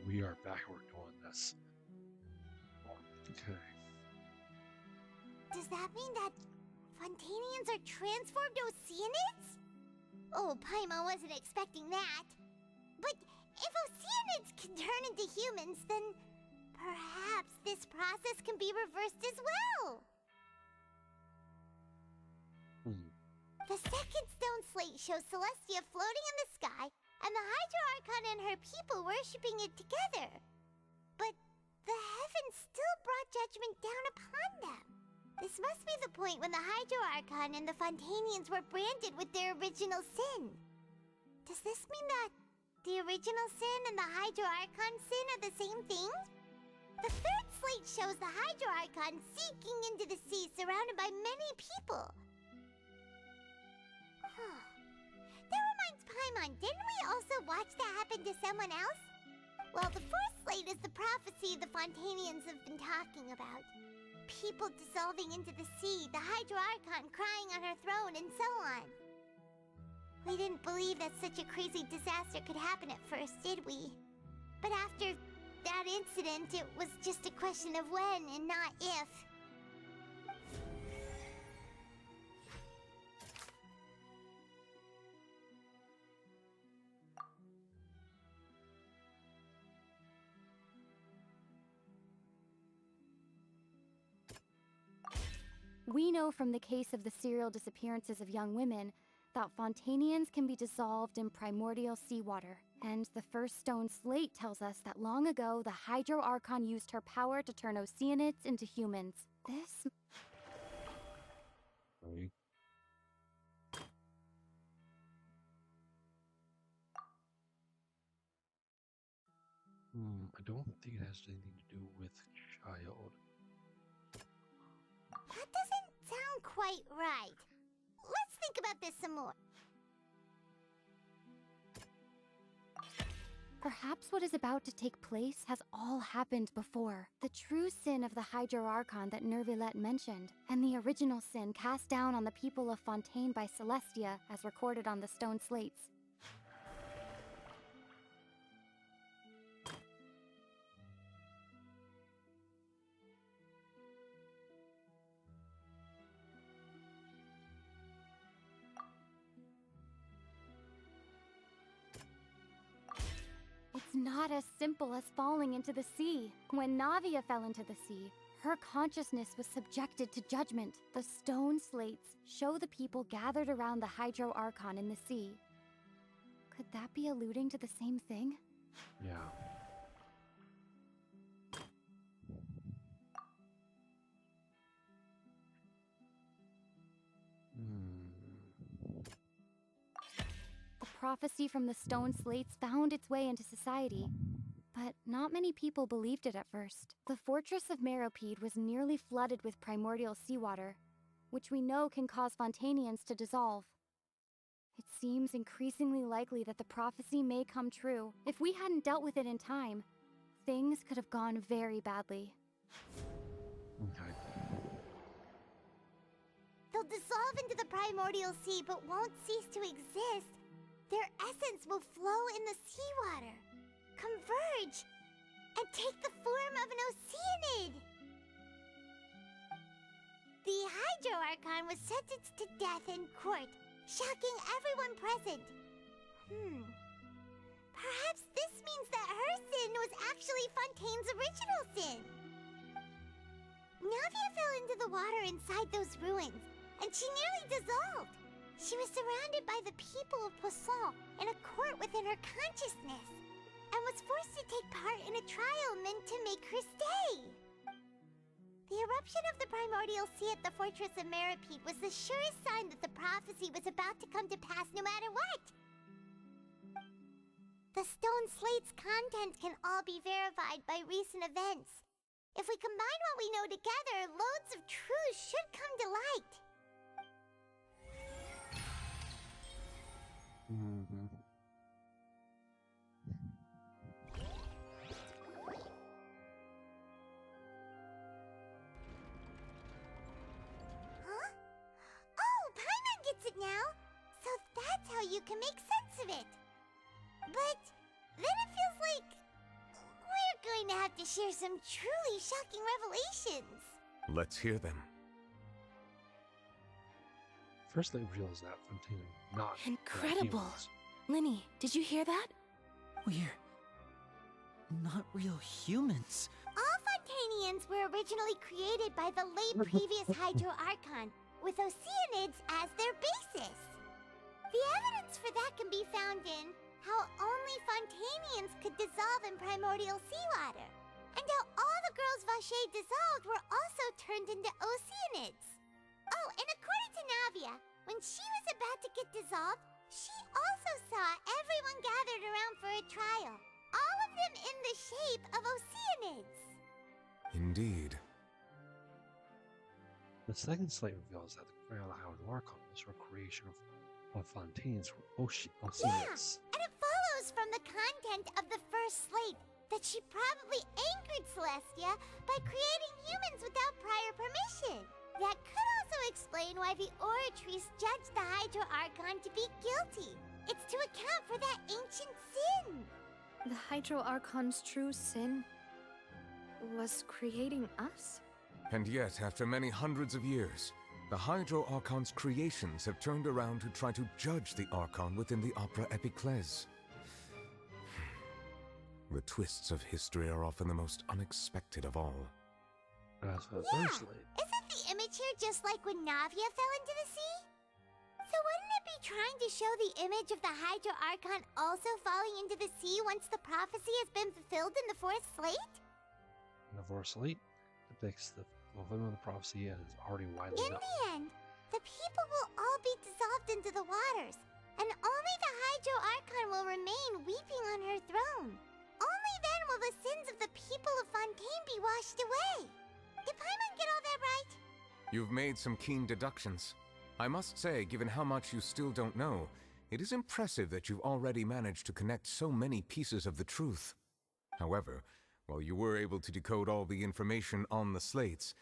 we are backward doing this. Okay. Does that mean that Fontainians are transformed Oceanids? Oh, Paimon wasn't expecting that. But if Oceanids can turn into humans, then perhaps this process can be reversed as well. The second stone slate shows Celestia floating in the sky, and the Hydro Archon and her people worshipping it together. But the heavens still brought judgment down upon them. This must be the point when the Hydro Archon and the Fontainians were branded with their original sin. Does this mean that the original sin and the Hydro Archon sin are the same thing? The third slate shows the Hydro Archon sinking into the sea surrounded by many people. That reminds Paimon, didn't we also watch that happen to someone else? Well, the fourth slate is the prophecy the Fontainians have been talking about. People dissolving into the sea, the Hydro Archon crying on her throne, and so on. We didn't believe that such a crazy disaster could happen at first, did we? But after that incident, it was just a question of when and not if. We know from the case of the serial disappearances of young women that Fontainians can be dissolved in primordial seawater. And the first stone slate tells us that long ago, the Hydro Archon used her power to turn Oceanids into humans. This... Right. I don't think it has anything to do with child. That doesn't sound quite right. Let's think about this some more. Perhaps what is about to take place has all happened before. The true sin of the Hydro Archon that Nervilette mentioned, and the original sin cast down on the people of Fontaine by Celestia, as recorded on the stone slates. It's not as simple as falling into the sea. When Navia fell into the sea, her consciousness was subjected to judgment. The stone slates show the people gathered around the Hydro Archon in the sea. Could that be alluding to the same thing? Yeah. The prophecy from the stone slates found its way into society, but not many people believed it at first. The fortress of Meropide was nearly flooded with primordial seawater, which we know can cause Fontainians to dissolve. It seems increasingly likely that the prophecy may come true. If we hadn't dealt with it in time, things could have gone very badly. Okay. They'll dissolve into the primordial sea but won't cease to exist. Their essence will flow in the seawater, converge, and take the form of an Oceanid. The Hydro Archon was sentenced to death in court, shocking everyone present. Perhaps this means that her sin was actually Fontaine's original sin. Navia fell into the water inside those ruins, and she nearly dissolved. She was surrounded by the people of Poisson in a court within her consciousness, and was forced to take part in a trial meant to make her stay. The eruption of the primordial sea at the fortress of Meropide was the surest sign that the prophecy was about to come to pass no matter what. The stone slate's contents can all be verified by recent events. If we combine what we know together, loads of truths should come to light. Huh? Oh, Paimon gets it now! So that's how you can make sense of it. But then it feels like... to share some truly shocking revelations. Let's hear them. First, they realize that Fontaine not Incredible. humans. Linny, did you hear that? We're not real humans. All Fontainians were originally created by the late previous Hydro Archon, with Oceanids as their basis. The evidence for that can be found in how only Fontainians could dissolve in primordial seawater, and how all the girls Vacher dissolved were also turned into Oceanids. Oh, and according to Navia, when she was about to get dissolved, she also saw everyone gathered around for a trial, all of them in the shape of Oceanids. Indeed. The second slate reveals that the Grail Hydro Archon was her creation of Fontaine's Oceanids. And it follows from the content of the first slate that she probably angered Celestia by creating humans without prior permission. That could also explain why the Oratrice judged the Hydro Archon to be guilty. It's to account for that ancient sin. The Hydro Archon's true sin was creating us? And yet, after many hundreds of years, the Hydro Archon's creations have turned around to try to judge the Archon within the Opera Epiclese. The twists of history are often the most unexpected of all. As for the Yeah, third slate, isn't the image here just like when Navia fell into the sea? So wouldn't it be trying to show the image of the Hydro Archon also falling into the sea once the prophecy has been fulfilled in the fourth slate? the fourth slate depicts the fulfillment of the prophecy as already widely In known. the end, the people will all be dissolved into the waters, and only the Hydro Archon will remain weeping on her throne. Only then will the sins of the people of Fontaine be washed away. Did Paimon get all that right? You've made some keen deductions. I must say, given how much you still don't know, it is impressive that you've already managed to connect so many pieces of the truth. However, while you were able to decode all the information on the slates,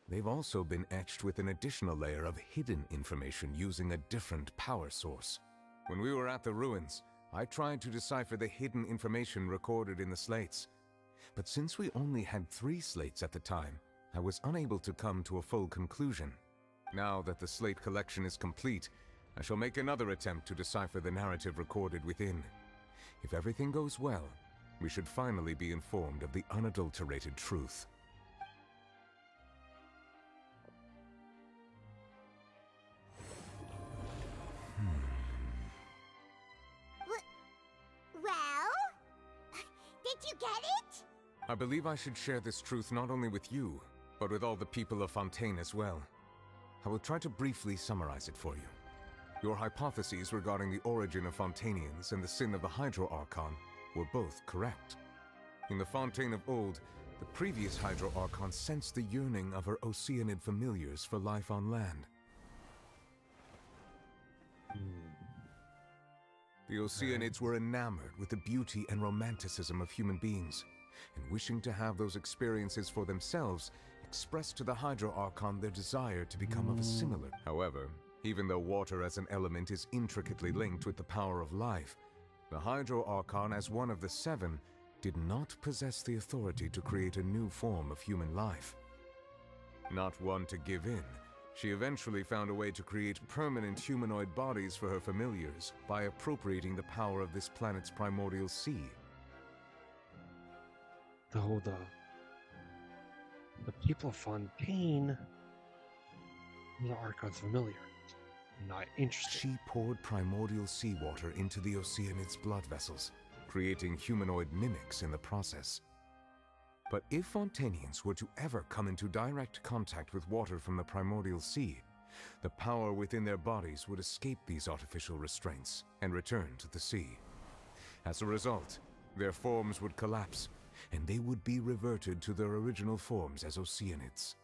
they've also been etched with an additional layer of hidden information using a different power source. When we were at the ruins, I tried to decipher the hidden information recorded in the slates. But since we only had 3 slates at the time, I was unable to come to a full conclusion. Now that the slate collection is complete, I shall make another attempt to decipher the narrative recorded within. If everything goes well, we should finally be informed of the unadulterated truth. Well? Did you get it? I believe I should share this truth not only with you, but with all the people of Fontaine as well. I will try to briefly summarize it for you. Your hypotheses regarding the origin of Fontainians and the sin of the Hydro Archon were both correct. In the Fontaine of old, the previous Hydro Archon sensed the yearning of her Oceanid familiars for life on land. The Oceanids were enamored with the beauty and romanticism of human beings, and wishing to have those experiences for themselves, expressed to the Hydro Archon their desire to become of a similar. However, even though water as an element is intricately linked with the power of life, the Hydro Archon, as one of the 7, did not possess the authority to create a new form of human life. Not one to give in, she eventually found a way to create permanent humanoid bodies for her familiars by appropriating the power of this planet's primordial sea. The people of Fontaine were the Archon's familiar, not interested. She poured primordial seawater into the Oceanids' blood vessels, creating humanoid mimics in the process. But if Fontainians were to ever come into direct contact with water from the primordial sea, the power within their bodies would escape these artificial restraints and return to the sea. As a result, their forms would collapse, and they would be reverted to their original forms as Oceanids.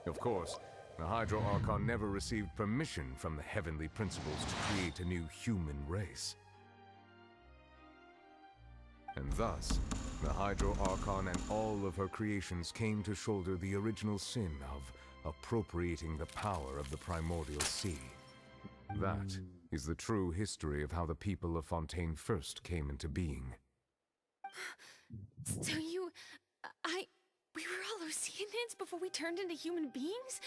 Of course, the Hydro Archon never received permission from the heavenly principles to create a new human race. And thus, the Hydro Archon and all of her creations came to shoulder the original sin of appropriating the power of the primordial sea. That is the true history of how the people of Fontaine first came into being. So we were all Oceanids before we turned into human beings?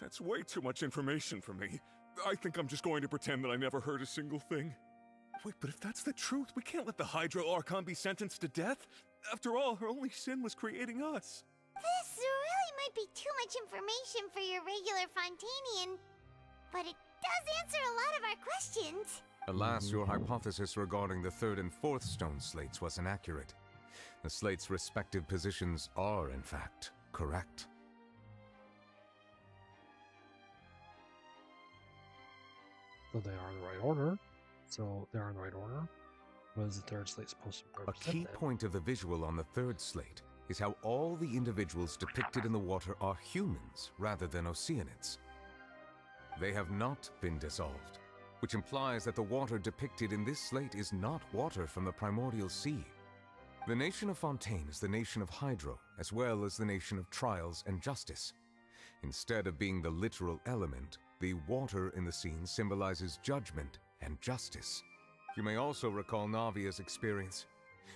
That's way too much information for me. I think I'm just going to pretend that I never heard a single thing. Wait, but if that's the truth, we can't let the Hydro Archon be sentenced to death. After all, her only sin was creating us. This really might be too much information for your regular Fontainian, but it does answer a lot of our questions. Alas, your hypothesis regarding the third and fourth stone slates was inaccurate. The slates' respective positions are, in fact, correct. So they are in the right order. So they are in the right order. What is the third slate supposed to A represent? key then? point of the visual on the third slate is how all the individuals depicted in the water are humans rather than Oceanids. They have not been dissolved, which implies that the water depicted in this slate is not water from the primordial sea. The nation of Fontaine is the nation of Hydro, as well as the nation of trials and justice. Instead of being the literal element, the water in the scene symbolizes judgment and justice. You may also recall Navia's experience.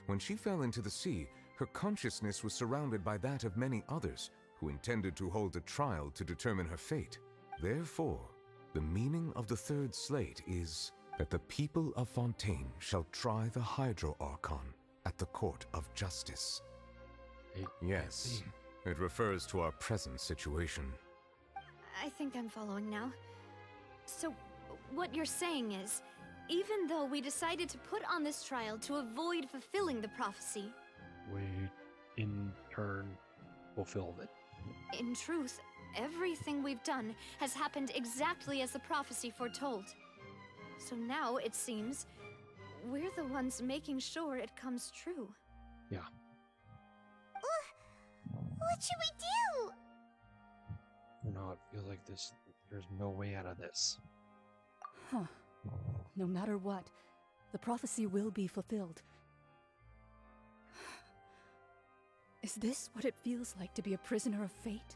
When she fell into the sea, her consciousness was surrounded by that of many others who intended to hold a trial to determine her fate. Therefore, the meaning of the third slate is that the people of Fontaine shall try the Hydro Archon at the court of justice. Yes, it refers to our present situation. I think I'm following now. So, what you're saying is, even though we decided to put on this trial to avoid fulfilling the prophecy, We, in turn, fulfilled it. in truth, everything we've done has happened exactly as the prophecy foretold. So now, it seems, we're the ones making sure it comes true. Yeah. What should we do? You know, it feels like there's no way out of this. Huh. No matter what, the prophecy will be fulfilled. Is this what it feels like to be a prisoner of fate?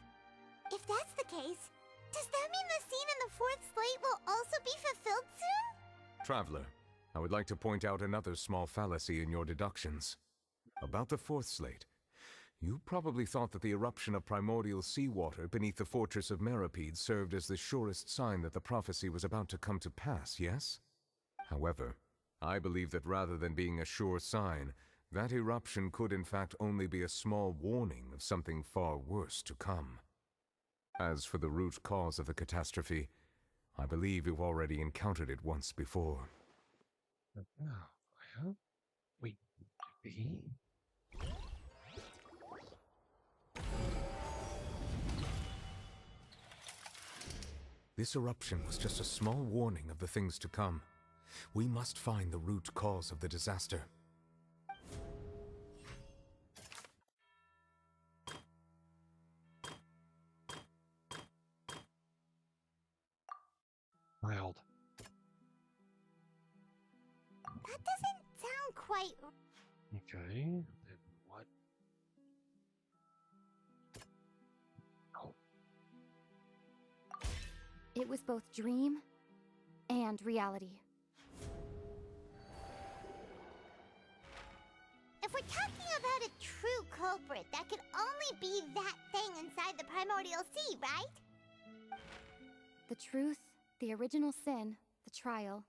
If that's the case, does that mean the scene in the fourth slate will also be fulfilled soon? Traveler, I would like to point out another small fallacy in your deductions. About the fourth slate, you probably thought that the eruption of primordial seawater beneath the fortress of Meropide served as the surest sign that the prophecy was about to come to pass, yes? However, I believe that rather than being a sure sign, that eruption could in fact only be a small warning of something far worse to come. As for the root cause of the catastrophe, I believe you've already encountered it once before. Oh, I have? Wait, B? This eruption was just a small warning of the things to come. We must find the root cause of the disaster. Wild. That doesn't sound quite... Okay, then what? Oh, It was both dream and reality. If we're talking about a true culprit, that could only be that thing inside the primordial sea, right? The truth, the original sin, the trial,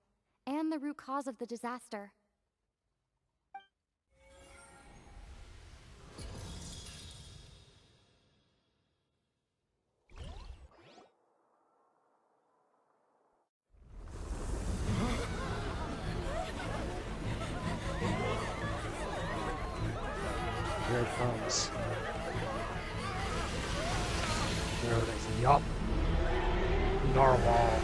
and the root cause of the disaster. here it comes. There it is. Yup. Narwhal.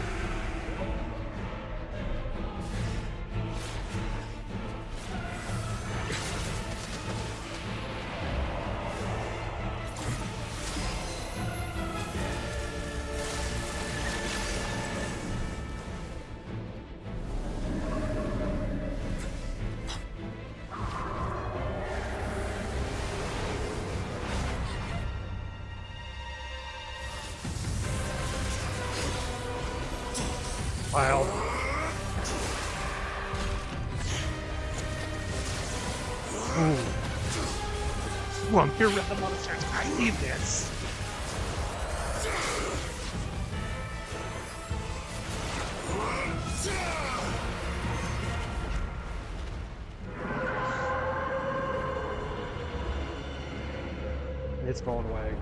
Wild. Ooh, I'm here with the monsters. I need this. It's going away.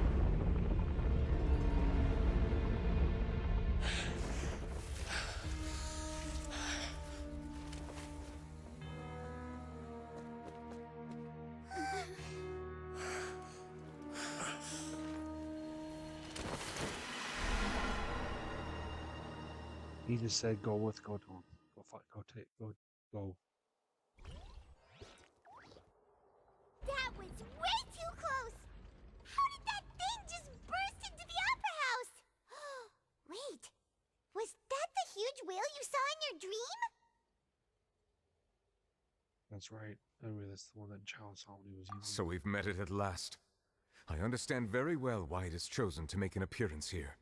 He just said, "Go with, go to him, go fight, go take, go." That was way too close! How did that thing just burst into the opera house? Wait, was that the huge whale you saw in your dream? That's right. Anyway, that's the one that Chow saw when he was young. So we've met it at last. I understand very well why it has chosen to make an appearance here.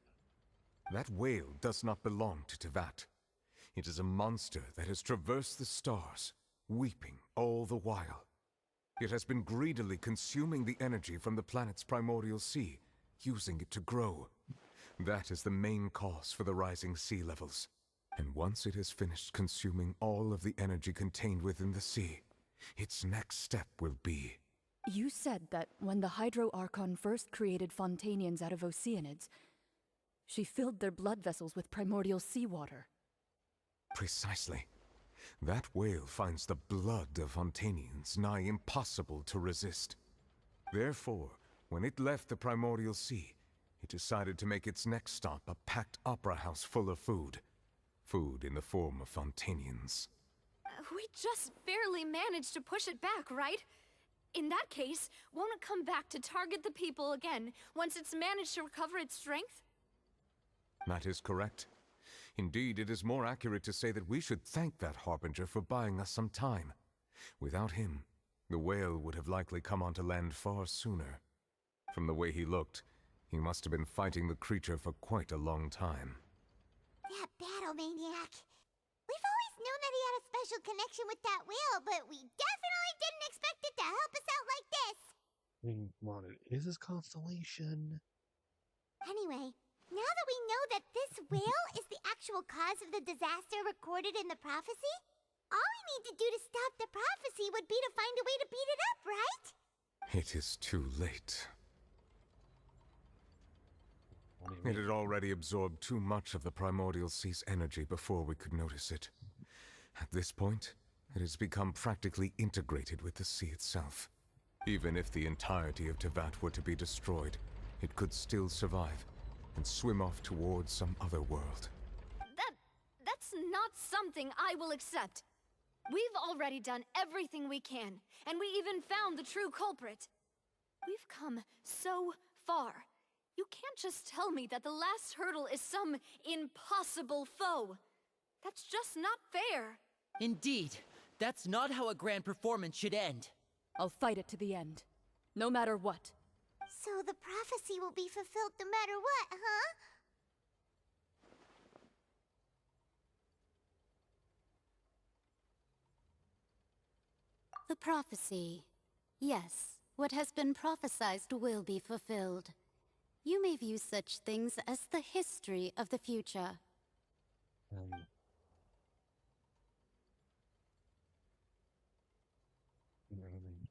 That whale does not belong to Teyvat. It is a monster that has traversed the stars, weeping all the while. It has been greedily consuming the energy from the planet's primordial sea, using it to grow. That is the main cause for the rising sea levels. And once it has finished consuming all of the energy contained within the sea, its next step will be... You said that when the Hydro Archon first created Fontainians out of Oceanids, she filled their blood vessels with primordial seawater. Precisely. That whale finds the blood of Fontainians nigh impossible to resist. Therefore, when it left the primordial sea, it decided to make its next stop a packed opera house full of food. Food in the form of Fontainians. We just barely managed to push it back, right? In that case, won't it come back to target the people again once it's managed to recover its strength? That is correct. Indeed, it is more accurate to say that we should thank that Harbinger for buying us some time. Without him, the whale would have likely come onto land far sooner. From the way he looked, he must have been fighting the creature for quite a long time. That battle maniac. We've always known that he had a special connection with that whale, but we definitely didn't expect it to help us out like this. I mean, come on, it is his constellation. Anyway, now that we know that this whale is the actual cause of the disaster recorded in the prophecy, all we need to do to stop the prophecy would be to find a way to beat it up, right? It is too late. It had already absorbed too much of the primordial sea's energy before we could notice it. At this point, it has become practically integrated with the sea itself. Even if the entirety of Teyvat were to be destroyed, it could still survive and swim off towards some other world. That's not something I will accept. We've already done everything we can, and we even found the true culprit. We've come so far. You can't just tell me that the last hurdle is some impossible foe. That's just not fair. Indeed, that's not how a grand performance should end. I'll fight it to the end, no matter what. So the prophecy will be fulfilled no matter what, huh? The prophecy. Yes, what has been prophesied will be fulfilled. You may view such things as the history of the future.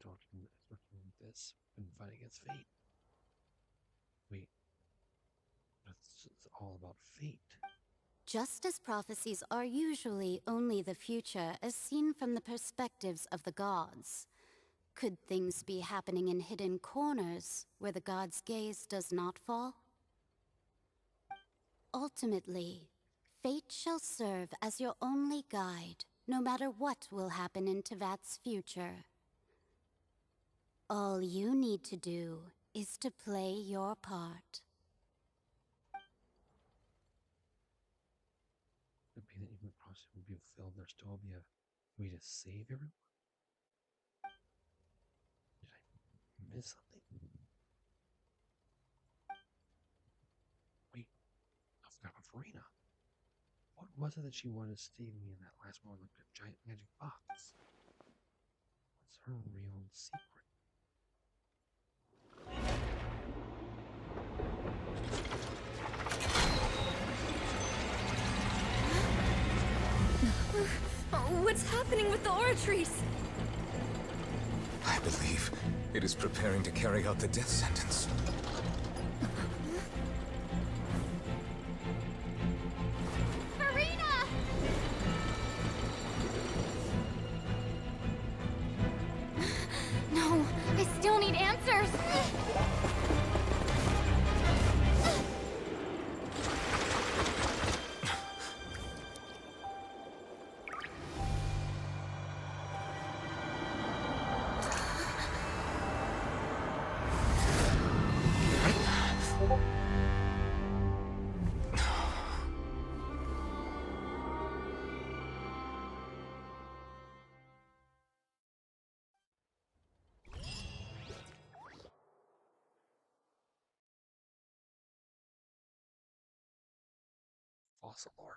Talking this and fighting against fate. Wait, it's all about fate. Just as prophecies are usually only the future as seen from the perspectives of the gods, could things be happening in hidden corners where the gods' gaze does not fall? Ultimately, fate shall serve as your only guide, no matter what will happen in Teyvat's future. All you need to do is to play your part. Could be that even the prophecy will be fulfilled. There still be a way to save everyone. Did I miss something? Wait, I forgot about Furina. What was it that she wanted to save me in that last moment, like a giant magic box? What's her real secret. What's happening with the aura trees? I believe it is preparing to carry out the death sentence. Furina! No, I still need answers. Focalor.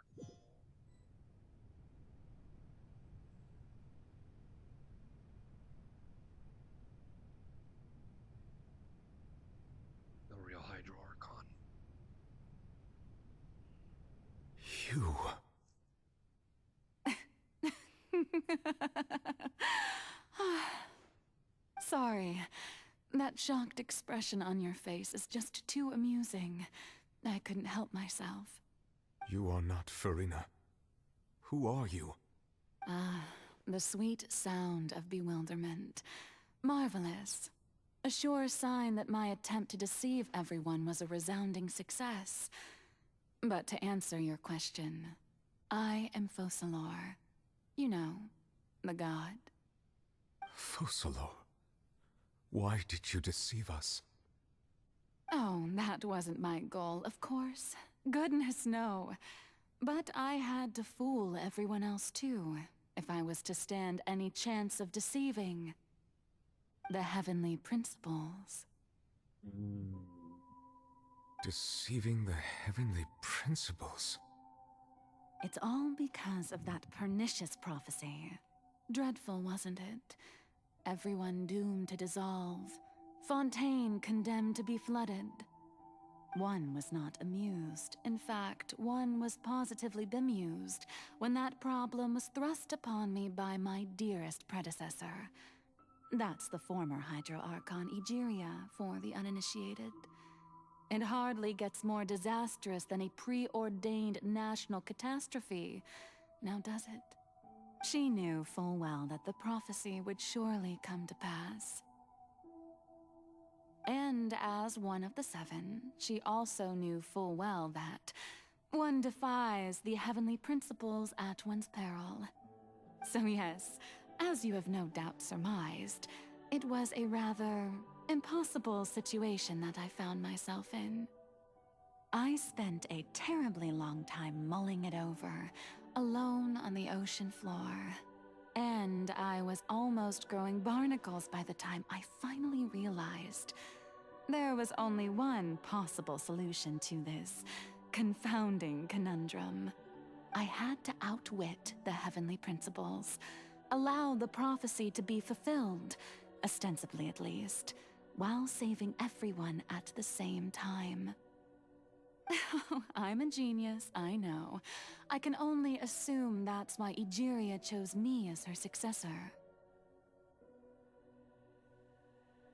The real Hydro Archon. You... Sorry. That shocked expression on your face is just too amusing. I couldn't help myself. You are not Furina. Who are you? The sweet sound of bewilderment. Marvelous. A sure sign that my attempt to deceive everyone was a resounding success. But to answer your question, I am Focalor. You know, the god. Focalor. Why did you deceive us? Oh, that wasn't my goal, of course. Goodness, no. But I had to fool everyone else too, if I was to stand any chance of deceiving the heavenly principles. Deceiving the heavenly principles? It's all because of that pernicious prophecy. Dreadful, wasn't it? Everyone doomed to dissolve. Fontaine condemned to be flooded. One was not amused. In fact, one was positively bemused when that problem was thrust upon me by my dearest predecessor. That's the former Hydro Archon Egeria, for the uninitiated. It hardly gets more disastrous than a preordained national catastrophe, now does it? She knew full well that the prophecy would surely come to pass. And as one of the seven, she also knew full well that one defies the heavenly principles at one's peril. So yes, as you have no doubt surmised, it was a rather impossible situation that I found myself in. I spent a terribly long time mulling it over, alone on the ocean floor. And I was almost growing barnacles by the time I finally realized there was only one possible solution to this confounding conundrum. I had to outwit the heavenly principles, allow the prophecy to be fulfilled, ostensibly at least, while saving everyone at the same time. I'm a genius, I know. I can only assume that's why Egeria chose me as her successor.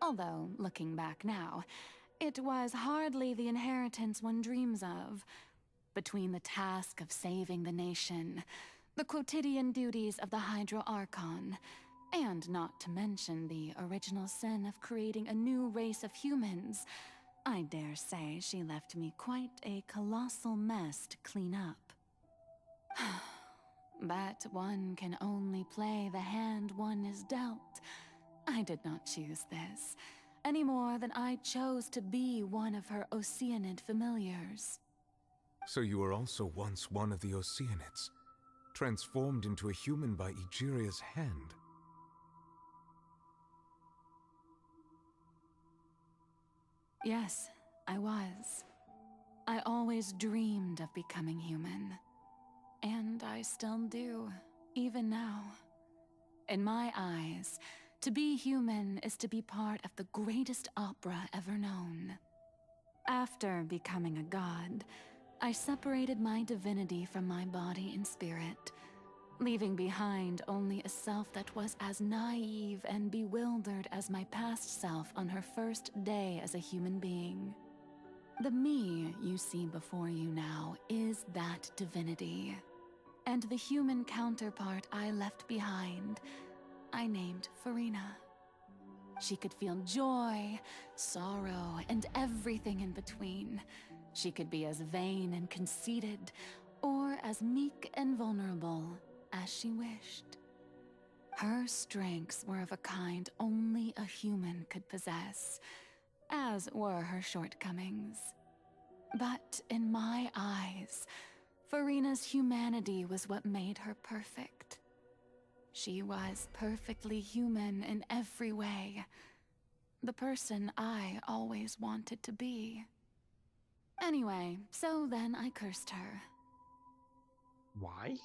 Although, looking back now, it was hardly the inheritance one dreams of. Between the task of saving the nation, the quotidian duties of the Hydro Archon, and not to mention the original sin of creating a new race of humans, I dare say she left me quite a colossal mess to clean up. But one can only play the hand one is dealt. I did not choose this, any more than I chose to be one of her Oceanid familiars. So you were also once one of the Oceanids, transformed into a human by Egeria's hand. Yes, I was. I always dreamed of becoming human. And I still do, even now. In my eyes, To be human is to be part of the greatest opera ever known. After becoming a god, I separated my divinity from my body and spirit, leaving behind only a self that was as naive and bewildered as my past self on her first day as a human being. The me you see before you now is that divinity, and the human counterpart I left behind, I named Furina. She could feel joy, sorrow, and everything in between. She could be as vain and conceited, or as meek and vulnerable as she wished. Her strengths were of a kind only a human could possess, as were her shortcomings. But in my eyes, Furina's humanity was what made her perfect. She was perfectly human in every way. The person I always wanted to be. Anyway, so then I cursed her. Why?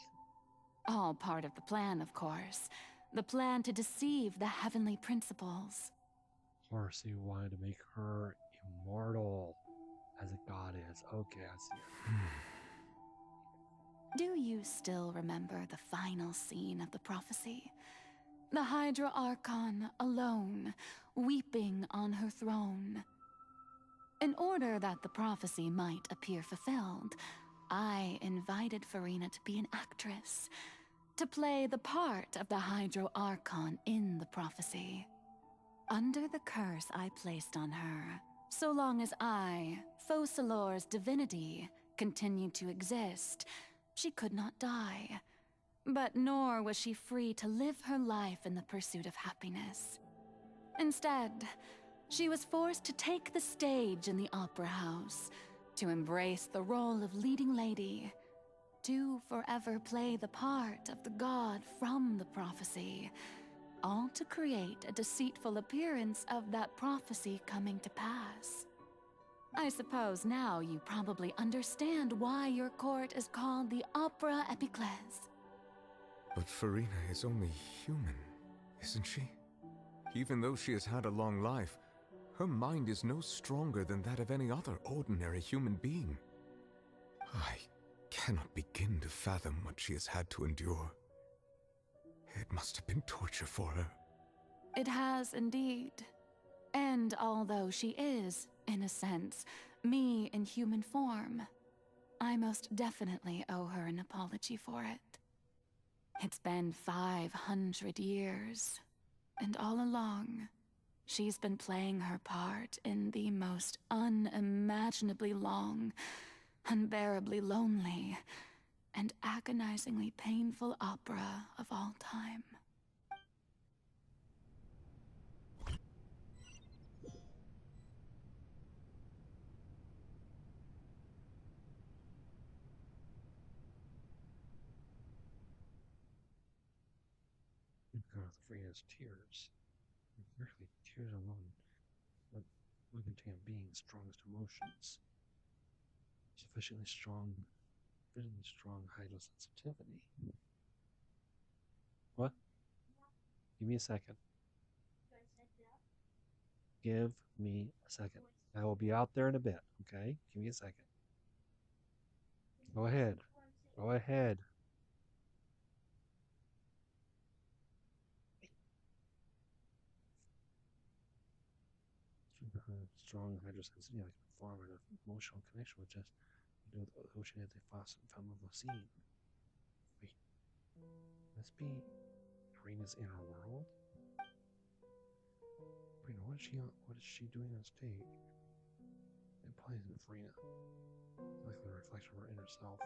All part of the plan, of course. The plan to deceive the heavenly principles. Of course, you wanted to make her immortal as a goddess. Okay, I see it. Do you still remember the final scene of the prophecy? The Hydro Archon, alone, weeping on her throne. In order that the prophecy might appear fulfilled, I invited Furina to be an actress, to play the part of the Hydro Archon in the prophecy. Under the curse I placed on her, so long as I, Focalors' divinity, continued to exist, she could not die. But nor was she free to live her life in the pursuit of happiness. Instead, she was forced to take the stage in the opera house, to embrace the role of leading lady, to forever play the part of the god from the prophecy, all to create a deceitful appearance of that prophecy coming to pass. I suppose now you probably understand why your court is called the Opera Epiclese. But Furina is only human, isn't she? Even though she has had a long life, her mind is no stronger than that of any other ordinary human being. I cannot begin to fathom what she has had to endure. It must have been torture for her. It has indeed. And although she is, in a sense, me in human form, I most definitely owe her an apology for it. It's been 500 years, and all along, she's been playing her part in the most unimaginably long, unbearably lonely, and agonizingly painful opera of all time. Because of Furina's tears. Really, tears alone would contain a being's strongest emotions. Sufficiently strong hydrosensitivity. What? Give me a second. Give me a second. I will be out there in a bit, okay? Give me a second. Go ahead. Go ahead. Strong hydrosensitivity, like form an emotional connection with just with Oceanids, they found the scene. Wait, must be Furina's inner world. Furina, what is she doing on stage? It probably isn't Furina. Like the reflection of her inner self.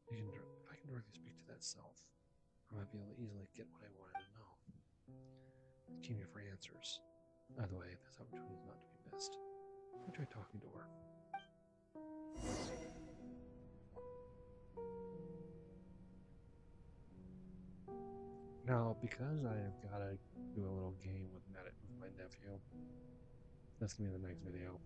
If I can directly speak to that self, I might be able to easily get what I wanted to know. Keep me for answers. By the way, this opportunity is not to be missed. I'll try talking to her. Now, because I've got to do a little game with my nephew, that's going to be the next video.